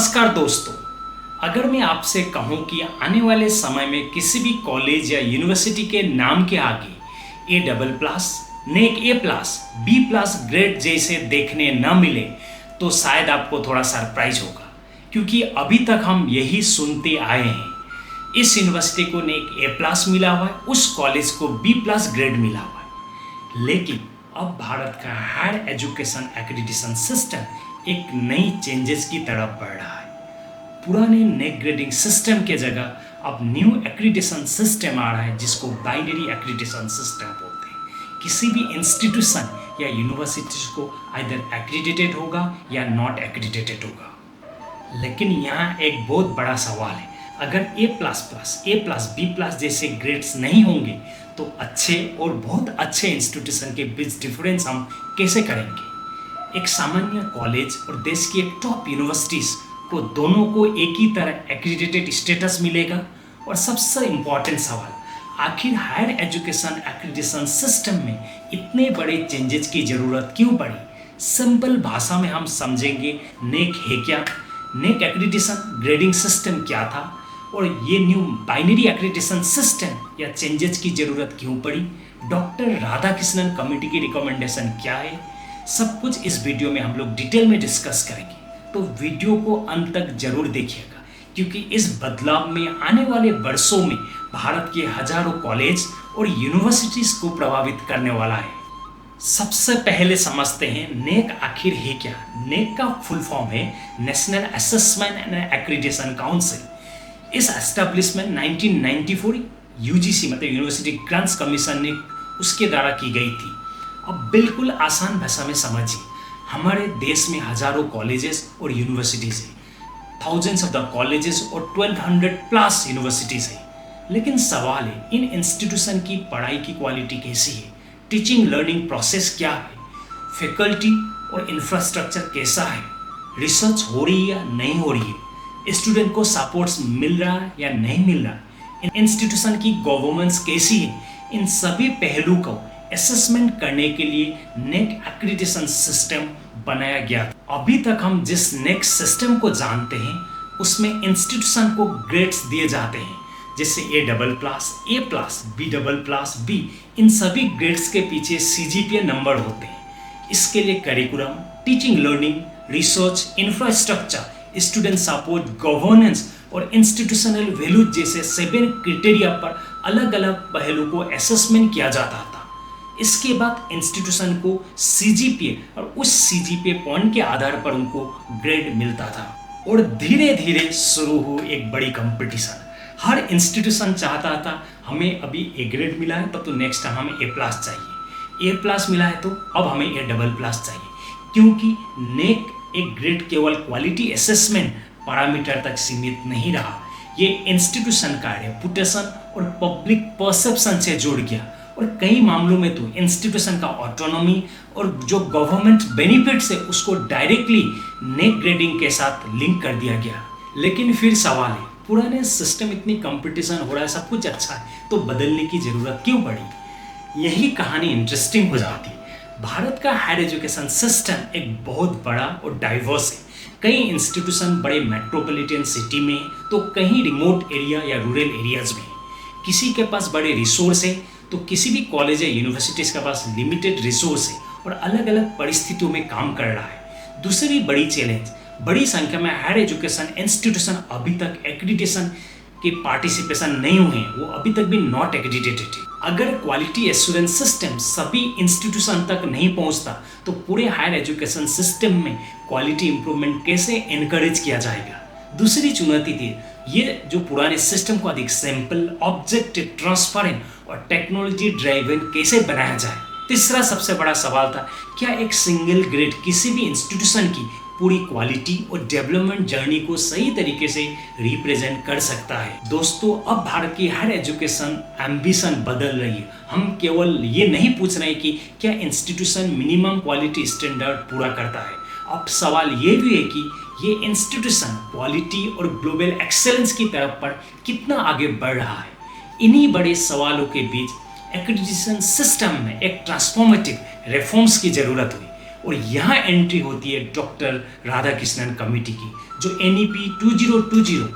नमस्कार दोस्तों। अगर मैं आपसे कहूं कि आने वाले समय में किसी भी कॉलेज या यूनिवर्सिटी के नाम के आगे A++, neck A+, B+ grade जैसे देखने न मिले तो शायद आपको थोड़ा सरप्राइज होगा, क्योंकि अभी तक हम यही सुनते आए हैं। इस यूनिवर्सिटी को नेक A+ मिला हुआ है, उस कॉलेज को B+ ग्रेड मिला हुआ है। लेकिन अब भारत का हायर एजुकेशन एक्रेडिटेशन सिस्टम एक नई चेंजेस की तरफ बढ़ रहा है। पुराने नेक ग्रेडिंग सिस्टम के जगह अब न्यू एक्रेडिटेशन सिस्टम आ रहा है, जिसको बाइनरी एक्रेडिटेशन सिस्टम बोलते हैं। किसी भी इंस्टीट्यूशन या यूनिवर्सिटी को आइदर एक्रेडिटेड होगा या नॉट एक्रेडिटेड होगा। लेकिन यहाँ एक बहुत बड़ा सवाल है, अगर A++, B+ जैसे ग्रेड्स नहीं होंगे तो अच्छे और बहुत अच्छे इंस्टीट्यूशन के बीच डिफरेंस हम कैसे करेंगे। एक सामान्य कॉलेज और देश की एक टॉप यूनिवर्सिटीज को दोनों को एक ही तरह एक्रेडिटेड स्टेटस मिलेगा। और सबसे इम्पॉर्टेंट सवाल, आखिर हायर एजुकेशन एक्रेडिटेशन सिस्टम में इतने बड़े चेंजेस की ज़रूरत क्यों पड़ी। सिंपल भाषा में हम समझेंगे, नेक है क्या, नेक एक्रेडिटेशन ग्रेडिंग सिस्टम क्या था, और ये न्यू बाइनरी एक्रेडिटेशन सिस्टम या चेंजेस की ज़रूरत क्यों पड़ी, डॉक्टर राधाकृष्णन कमेटी की रिकमेंडेशन क्या है, सब कुछ इस वीडियो में हम लोग डिटेल में डिस्कस करेंगे। तो वीडियो को अंत तक जरूर देखिएगा, क्योंकि इस बदलाव में आने वाले वर्षों में भारत के हजारों कॉलेज और यूनिवर्सिटीज को प्रभावित करने वाला है। सबसे पहले समझते हैं नेक आखिर है क्या। नेक का फुल फॉर्म है national assessment and accreditation council. इस एस्टेब्लिशमेंट 1994 यूजीसी मतलब यूनिवर्सिटी ग्रांट्स कमीशन ने उसके द्वारा की गई थी। अब बिल्कुल आसान भाषा में समझिए, हमारे देश में हजारों कॉलेजेस और यूनिवर्सिटीज़ हैं, थाउजेंड्स ऑफ द कॉलेजेस और 1200+ यूनिवर्सिटीज़ हैं। लेकिन सवाल है, इन इंस्टीट्यूशन की पढ़ाई की क्वालिटी कैसी है, टीचिंग लर्निंग प्रोसेस क्या है, फैकल्टी और इंफ्रास्ट्रक्चर कैसा है, रिसर्च हो रही है या नहीं हो रही है, स्टूडेंट को सपोर्ट्स मिल रहा है या नहीं मिल रहा है, इंस्टीट्यूशन की गवर्नेंस कैसी है। इन सभी पहलू को असेसमेंट करने के लिए नेक एक्रेडिटेशन सिस्टम बनाया गया था। अभी तक हम जिस नेक सिस्टम को जानते हैं उसमें इंस्टीट्यूशन को ग्रेड्स दिए जाते हैं, जैसे A++, B++, B। इन सभी ग्रेड्स के पीछे CGPA नंबर होते हैं। इसके लिए curriculum, teaching learning, research, infrastructure, student support, governance और इंस्टीट्यूशनल वैल्यू जैसे 7 क्राइटेरिया पर अलग अलग पहलू को असेसमेंट किया जाता था। इसके बाद इंस्टीट्यूशन को CGPA और उस CGPA पॉइंट के आधार पर उनको ग्रेड मिलता था। और धीरे धीरे शुरू हुई एक बड़ी कंपटीशन। हर इंस्टीट्यूशन चाहता था हमें अभी A ग्रेड मिला है, तब तो नेक्स्ट टाइम हमें A+ चाहिए, A+ मिला है तो अब हमें A++ चाहिए, क्योंकि नेक एक ग्रेड केवल क्वालिटी असेसमेंट पैरामीटर तक सीमित नहीं रहा। ये इंस्टीट्यूशन का रेपुटेशन और पब्लिक परसेप्शन से जुड़ गया, और कई मामलों में तो इंस्टीट्यूशन का ऑटोनॉमी और जो गवर्नमेंट बेनिफिट्स है उसको डायरेक्टली नेक ग्रेडिंग के साथ लिंक कर दिया गया। लेकिन फिर सवाल है, पुराने सिस्टम इतनी कंपटीशन हो रहा है, सब कुछ अच्छा है, तो बदलने की ज़रूरत क्यों पड़ी। यही कहानी इंटरेस्टिंग हो जाती है। भारत का हायर एजुकेशन सिस्टम एक बहुत बड़ा और डाइवर्स है। कई इंस्टीट्यूशन बड़े मेट्रोपॉलिटन सिटी में, तो कहीं रिमोट एरिया या रूरल एरियाज में। किसी के पास बड़े रिसोर्स है तो किसी भी कॉलेज या यूनिवर्सिटीज़ के पास लिमिटेड रिसोर्स है और अलग अलग परिस्थितियों में काम कर रहा है। दूसरी बड़ी चैलेंज, बड़ी संख्या में हायर एजुकेशन इंस्टीट्यूशन अभी तक एक्रेडिटेशन के पार्टिसिपेशन नहीं हुए हैं, वो अभी तक भी नॉट एक्रेडिटेटेड है। अगर क्वालिटी एश्योरेंस सिस्टम सभी इंस्टीट्यूशन तक नहीं पहुंचता तो पूरे हायर एजुकेशन सिस्टम में क्वालिटी इंप्रूवमेंट कैसे एनकरेज किया जाएगा। दूसरी चुनौती थी, ये जो पुराने सिस्टम को अधिक सिंपल, ऑब्जेक्टिव, ट्रांसपेरेंट और टेक्नोलॉजी ड्राइवन कैसे बनाया जाए। तीसरा सबसे बड़ा सवाल था, क्या एक सिंगल ग्रेड किसी भी इंस्टीट्यूशन की पूरी क्वालिटी और डेवलपमेंट जर्नी को सही तरीके से रिप्रेजेंट कर सकता है। दोस्तों, अब भारत की हायर एजुकेशन एम्बिशन बदल रही है। हम केवल ये नहीं पूछ रहे कि क्या इंस्टीट्यूशन मिनिमम क्वालिटी स्टैंडर्ड पूरा करता है, अब सवाल ये भी है कि ये इंस्टीट्यूशन क्वालिटी और ग्लोबल एक्सेलेंस की तरफ पर कितना आगे बढ़ रहा है। इन्हीं बड़े सवालों के बीच एक्रेडिटेशन सिस्टम में एक ट्रांसफॉर्मेटिव रिफॉर्म्स की जरूरत हुई। और यहाँ एंट्री होती है डॉक्टर राधाकृष्णन कमेटी की, जो NEP 2020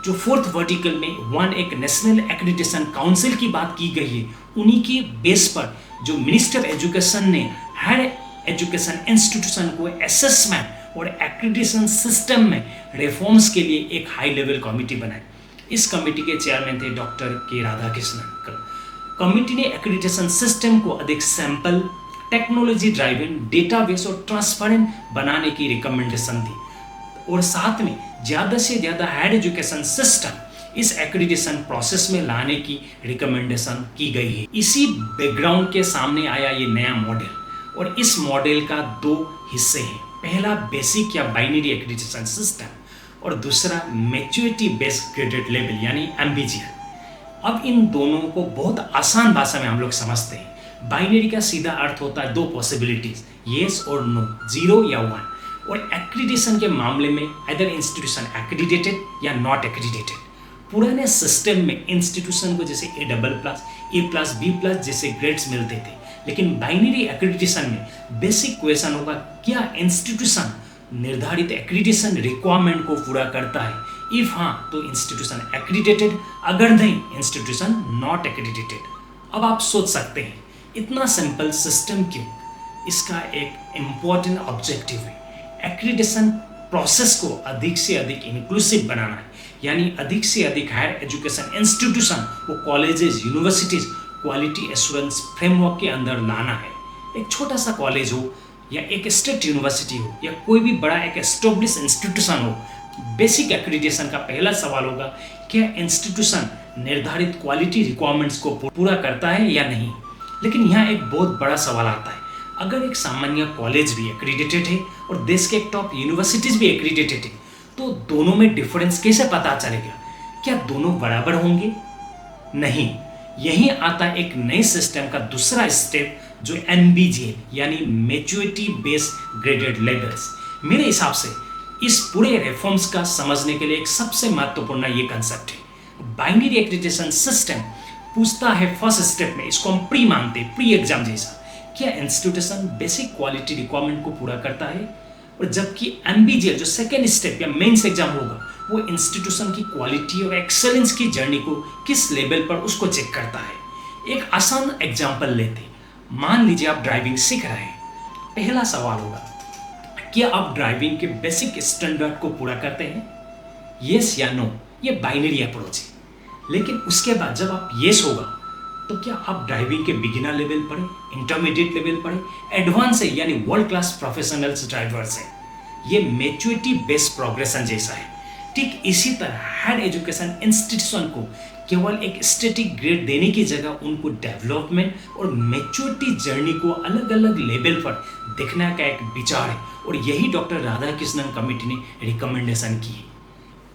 जो फोर्थ वर्टिकल में एक नेशनल एक्रेडिटेशन काउंसिल की बात की गई है, उन्हीं की बेस पर जो मिनिस्टर एजुकेशन ने हायर एजुकेशन इंस्टीट्यूशन को असेसमेंट और एक्रेडिटेशन सिस्टम में रिफॉर्म्स के लिए एक हाई लेवल कमेटी बनाई। इस कमेटी के चेयरमैन थे डॉक्टर के राधाकृष्णन। कमेटी ने एक्रेडिटेशन सिस्टम को अधिक सैंपल, टेक्नोलॉजी ड्राइवन, डेटाबेस और ट्रांसपेरेंट बनाने की रिकमेंडेशन दी और साथ में ज़्यादा से ज़्यादा हायर एजुकेशन सिस्टम इस एक्रेडिटेशन प्रोसेस में लाने की रिकमेंडेशन की गई है। इसी बैकग्राउंड के सामने आया ये नया मॉडल और इस मॉडल का दो हिस्से हैं। पहला बेसिक या बाइनरी एक्रेडिटेशन सिस्टम और दूसरा मैच्योरिटी बेस्ड ग्रेडेड लेवल यानी MBGL। अब इन दोनों को बहुत आसान भाषा में हम लोग समझते हैं। बाइनरी का सीधा अर्थ होता है दो पॉसिबिलिटीज, येस और नो, 0 या 1। और एक्रेडिटेशन के मामले में अदर इंस्टीट्यूशन एक्रेडिटेड या नॉट एक्रेडिटेड। पुराने सिस्टम में इंस्टीट्यूशन को जैसे A++, A+, B+ जैसे ग्रेड्स मिलते थे, लेकिन बाइनरी एक्रेडिटेशन में बेसिक क्वेश्चन होगा क्या इंस्टीट्यूशन निर्धारित एक्रेडिटेशन रिक्वायरमेंट को पूरा करता है। इफ हाँ तो इंस्टीट्यूशन एक्रेडिटेड, अगर नहीं इंस्टीट्यूशन नॉट एक्रेडिटेड। अब आप सोच सकते हैं इतना सिंपल सिस्टम क्यों? इसका एक इम्पॉर्टेंट ऑब्जेक्टिव है एक्रेडिटेशन प्रोसेस को अधिक से अधिक इंक्लूसिव बनाना है, यानी अधिक से अधिक हायर एजुकेशन इंस्टीट्यूशन वो colleges, universities quality assurance framework के अंदर लाना है। एक छोटा सा कॉलेज हो या एक स्टेट यूनिवर्सिटी हो या कोई भी बड़ा एक एस्टेब्लिश इंस्टीट्यूशन हो, बेसिक एक्रेडिटेशन का पहला सवाल होगा क्या इंस्टीट्यूशन निर्धारित क्वालिटी रिक्वायरमेंट्स को पूरा करता है या नहीं। लेकिन यहाँ एक बहुत बड़ा सवाल आता है, अगर एक सामान्य कॉलेज भी एक्रेडिटेड है और देश के एक टॉप यूनिवर्सिटीज भी एक्रेडिटेड है, तो दोनों में डिफरेंस कैसे पता चलेगा? क्या दोनों बराबर होंगे? नहीं। यहीं आता एक नए सिस्टम का दूसरा स्टेप जो MBGL यानी मैच्योरिटी बेस्ड ग्रेडेड लेवल्स। मेरे हिसाब से इस पूरे रिफॉर्म्स का समझने के लिए एक सबसे महत्वपूर्ण ये कंसेप्ट है। बाइनरी एक्रेडिटेशन सिस्टम पूछता है फर्स्ट स्टेप में, इसको हम प्री मानते हैं, प्री एग्जाम जैसा, क्या इंस्टीट्यूशन बेसिक क्वालिटी रिक्वायरमेंट को पूरा करता है। और जबकि MBGL जो सेकेंड स्टेप या मेंस एग्जाम होगा वो इंस्टीट्यूशन की क्वालिटी और एक्सेलेंस की जर्नी को किस लेवल पर उसको चेक करता है। एक आसान एग्जाम्पल लेते हैं, मान लीजिए आप ड्राइविंग सीख रहे हैं। पहला सवाल होगा क्या आप ड्राइविंग के बेसिक स्टैंडर्ड को पूरा करते हैं? येस या नो, ये बाइनरी अप्रोच है। लेकिन उसके बाद जब आप येस होगा तो क्या आप ड्राइविंग के बिगिनर लेवल पढ़े, इंटरमीडिएट लेवल पढ़े, एडवांस है यानी वर्ल्ड क्लास प्रोफेशनल्स ड्राइवर्स है। ये मैच्योरिटी बेस्ड प्रोग्रेशन जैसा है। ठीक इसी तरह हायर एजुकेशन इंस्टीट्यूशन को केवल एक स्टैटिक ग्रेड देने की जगह उनको डेवलपमेंट और मैच्योरिटी जर्नी को अलग अलग लेवल पर देखने का एक विचार है और यही डॉक्टर राधाकृष्णन कमेटी ने रिकमेंडेशन की है।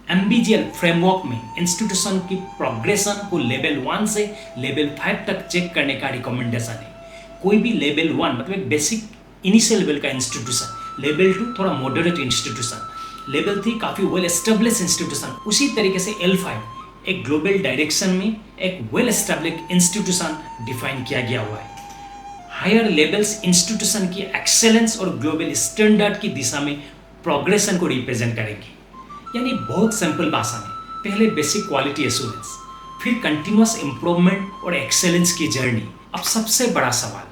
MBGL फ्रेमवर्क में इंस्टीट्यूशन की प्रोग्रेशन को लेवल 1 से लेवल 5 तक चेक करने का रिकमेंडेशन है। कोई भी लेवल 1 मतलब बेसिक इनिशियल लेवल का इंस्टीट्यूशन, लेवल 2 थोड़ा मॉडरेट इंस्टीट्यूशन, लेवल 3 काफ़ी वेल एस्टेब्लिश इंस्टीट्यूशन, उसी तरीके से L5 एक ग्लोबल डायरेक्शन में एक वेल एस्टेब्लिश इंस्टीट्यूशन डिफाइन किया गया हुआ है। हायर लेवल्स इंस्टीट्यूशन की एक्सेलेंस और ग्लोबल स्टैंडर्ड की दिशा में प्रोग्रेशन को रिप्रेजेंट करेंगे। यानी बहुत सिंपल भाषा में पहले बेसिक क्वालिटी एश्योरेंस, फिर कंटिन्यूअस इंप्रूवमेंट और एक्सेलेंस की जर्नी। अब सबसे बड़ा सवाल,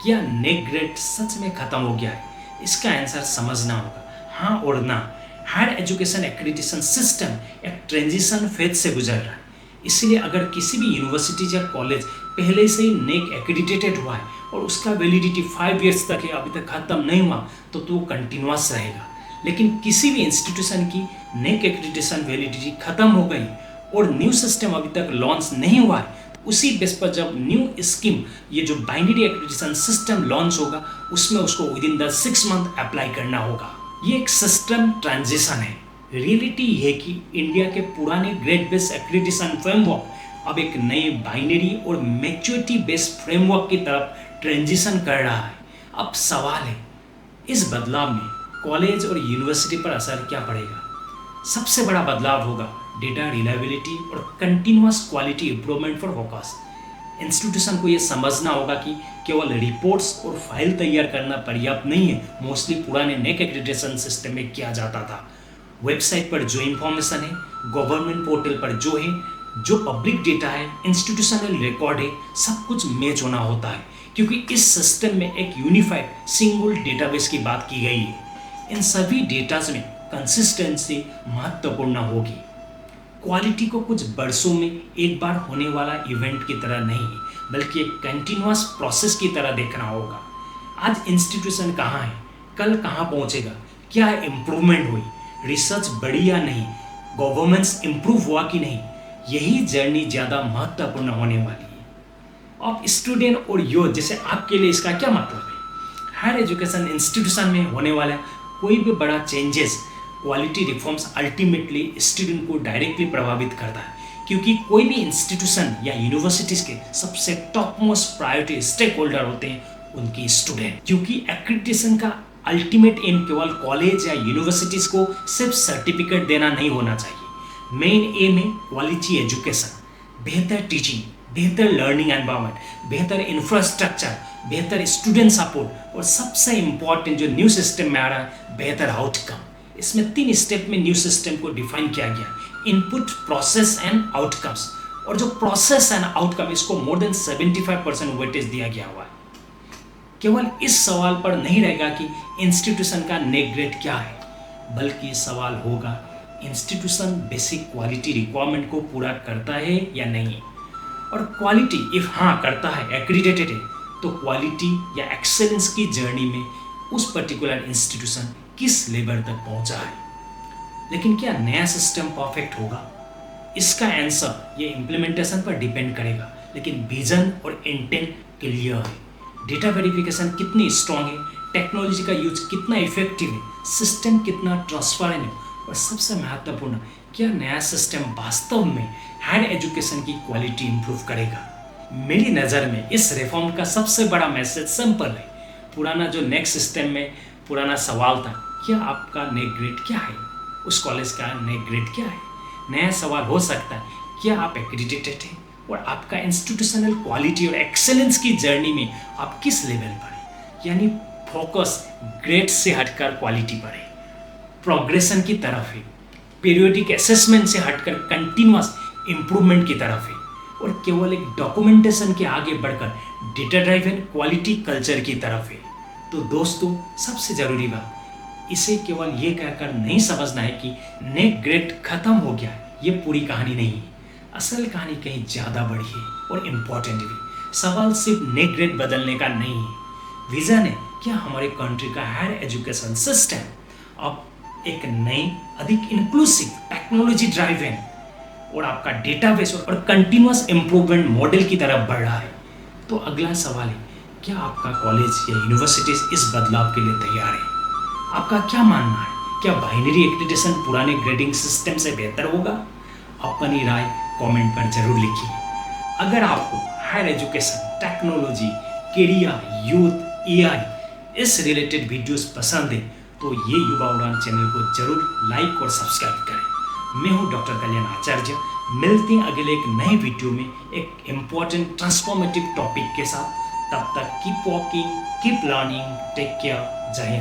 क्या नेक ग्रेड सच में खत्म हो गया है? इसका आंसर समझना होगा, हाँ और ना। हायर एजुकेशन एक्रेडिटेशन सिस्टम एक ट्रांजिशन फेज से गुजर रहा है। इसलिए अगर किसी भी यूनिवर्सिटी या कॉलेज पहले से ही नेक एक्रेडिटेड हुआ है और उसका वैलिडिटी 5 इयर्स तक है, अभी तक खत्म नहीं हुआ, तो वो कंटिन्यूअस रहेगा। लेकिन किसी भी इंस्टीट्यूशन की नेक एक्रेडिटेशन वैलिडिटी खत्म हो गई और न्यू सिस्टम अभी तक लॉन्च नहीं हुआ है, उसी बेस पर जब न्यू स्कीम ये जो बाइनरी एक्रेडिटेशन सिस्टम लॉन्च होगा उसमें उसको with in the 6 month apply करना होगा। ये एक सिस्टम ट्रांजिशन है। रियलिटी है कि इंडिया के पुराने ग्रेड बेस्ड एक्रेडिटेशन फ्रेमवर्क अब एक नए बाइनरी और मैच्योरिटी बेस्ड फ्रेमवर्क की तरफ ट्रांजिशन कर रहा है। अब सवाल है इस बदलाव में कॉलेज और यूनिवर्सिटी पर असर क्या पड़ेगा? सबसे बड़ा बदलाव होगा डेटा रिलायबिलिटी और कंटिन्यूअस क्वालिटी इंप्रूवमेंट पर फोकस। इंस्टीट्यूशन को ये समझना होगा कि केवल रिपोर्ट्स और फाइल तैयार करना पर्याप्त नहीं है। मोस्टली पुराने नेक एक्रेडिटेशन सिस्टम में किया जाता था। वेबसाइट पर जो इंफॉर्मेशन है, गवर्नमेंट पोर्टल पर जो है, जो पब्लिक डेटा है, इंस्टीट्यूशनल रिकॉर्ड है, सब कुछ मैच होना होता है, क्योंकि इस सिस्टम में एक यूनिफाइड सिंगल डेटाबेस की बात की गई है। इन सभी डेटाज में कंसिस्टेंसी महत्वपूर्ण होगी। क्वालिटी को कुछ बरसों में एक बार होने वाला इवेंट की तरह नहीं, बल्कि एक कंटिन्यूअस प्रोसेस की तरह देखना होगा। आज इंस्टीट्यूशन कहाँ है, कल कहाँ पहुँचेगा, क्या इम्प्रूवमेंट हुई, रिसर्च बढ़ी या नहीं, गवर्नेंस इम्प्रूव हुआ कि नहीं, यही जर्नी ज़्यादा महत्वपूर्ण होने वाली है। अब स्टूडेंट और यूथ जैसे आपके लिए इसका क्या मतलब है? हायर एजुकेशन इंस्टीट्यूशन में होने वाला कोई भी बड़ा changes, quality reforms ultimately student को डायरेक्टली प्रभावित करता है, क्योंकि कोई भी इंस्टीट्यूशन या यूनिवर्सिटीज़ के सबसे top most priority stakeholder होते हैं उनकी स्टूडेंट। क्योंकि एक्रेडिटेशन का अल्टीमेट एम केवल कॉलेज या यूनिवर्सिटीज़ को सिर्फ सर्टिफिकेट देना नहीं होना चाहिए। मेन एम है क्वालिटी एजुकेशन, बेहतर टीचिंग, बेहतर लर्निंग एनवायरनमेंट, बेहतर इंफ्रास्ट्रक्चर, बेहतर स्टूडेंट सपोर्ट और सबसे इम्पॉर्टेंट जो न्यू सिस्टम में आ रहा है, बेहतर आउटकम। इसमें 3 स्टेप में न्यू सिस्टम को डिफाइन किया गया: इनपुट, प्रोसेस एंड आउटकम्स। और जो प्रोसेस एंड आउटकम, इसको मोर देन 75% वेटेज दिया गया हुआ है। केवल इस सवाल पर नहीं रहेगा कि इंस्टीट्यूशन का नेक ग्रेड क्या है, बल्कि सवाल होगा इंस्टीट्यूशन बेसिक क्वालिटी रिक्वायरमेंट को पूरा करता है या नहीं। और क्वालिटी इफ हाँ करता है, एक्रीडेटेड है, तो क्वालिटी या एक्सेलेंस की जर्नी में उस पर्टिकुलर इंस्टीट्यूशन किस लेवल तक पहुंचा है। लेकिन क्या नया सिस्टम परफेक्ट होगा? इसका आंसर ये इम्प्लीमेंटेशन पर डिपेंड करेगा, लेकिन विजन और इंटेंट क्लियर है। डेटा वेरिफिकेशन कितनी स्ट्रांग है, टेक्नोलॉजी का यूज कितना इफेक्टिव है, सिस्टम कितना ट्रांसपेरेंट है, और सबसे महत्वपूर्ण, क्या नया सिस्टम वास्तव में हायर एजुकेशन की क्वालिटी इंप्रूव करेगा। मेरी नज़र में इस रिफॉर्म का सबसे बड़ा मैसेज सिंपल है। पुराना जो नेक्स्ट सिस्टम में पुराना सवाल था, क्या आपका नेक ग्रेड क्या है, उस कॉलेज का नेक ग्रेड क्या है। नया सवाल हो सकता है, क्या आप एक्रेडिटेड हैं और आपका इंस्टीट्यूशनल क्वालिटी और एक्सेलेंस की जर्नी में आप किस लेवल पर हैं। यानी फोकस ग्रेड से हटकर क्वालिटी पर है, प्रोग्रेशन की तरफ है, पीरियोडिक असेसमेंट से हटकर कंटिन्यूअस इम्प्रूवमेंट की तरफ है, और केवल एक डॉक्यूमेंटेशन के आगे बढ़कर डेटा ड्राइवन क्वालिटी कल्चर की तरफ है। तो दोस्तों, सबसे ज़रूरी बात, इसे केवल ये कहकर नहीं समझना है कि नेक ग्रेड खत्म हो गया, ये पूरी कहानी नहीं है। असल कहानी कहीं ज़्यादा बड़ी है और इम्पॉर्टेंट भी। सवाल सिर्फ नेक ग्रेड बदलने का नहीं है, विजन है क्या हमारे कंट्री का हायर एजुकेशन सिस्टम अब एक नई, अधिक इंक्लूसिव, टेक्नोलॉजी ड्राइवन और आपका डेटाबेस और कंटिन्यूअस इम्प्रूवमेंट मॉडल की तरफ बढ़ रहा है। तो अगला सवाल है, क्या आपका कॉलेज या यूनिवर्सिटीज इस बदलाव के लिए तैयार है? आपका क्या मानना है? क्या बाइनरी एक्रेडिटेशन पुराने ग्रेडिंग सिस्टम से बेहतर होगा? अपनी राय कमेंट पर जरूर लिखिए। अगर आपको higher education, technology, career, youth, AI इस रिलेटेड वीडियोस पसंद है तो ये युवा उड़ान चैनल को जरूर लाइक और सब्सक्राइब करें। मैं हूँ डॉक्टर कल्याण आचार्य। मिलते हैं अगले एक नए वीडियो में एक इम्पॉर्टेंट ट्रांसफॉर्मेटिव टॉपिक के साथ। तब तक keep walking, keep learning, take care, जय हिंद।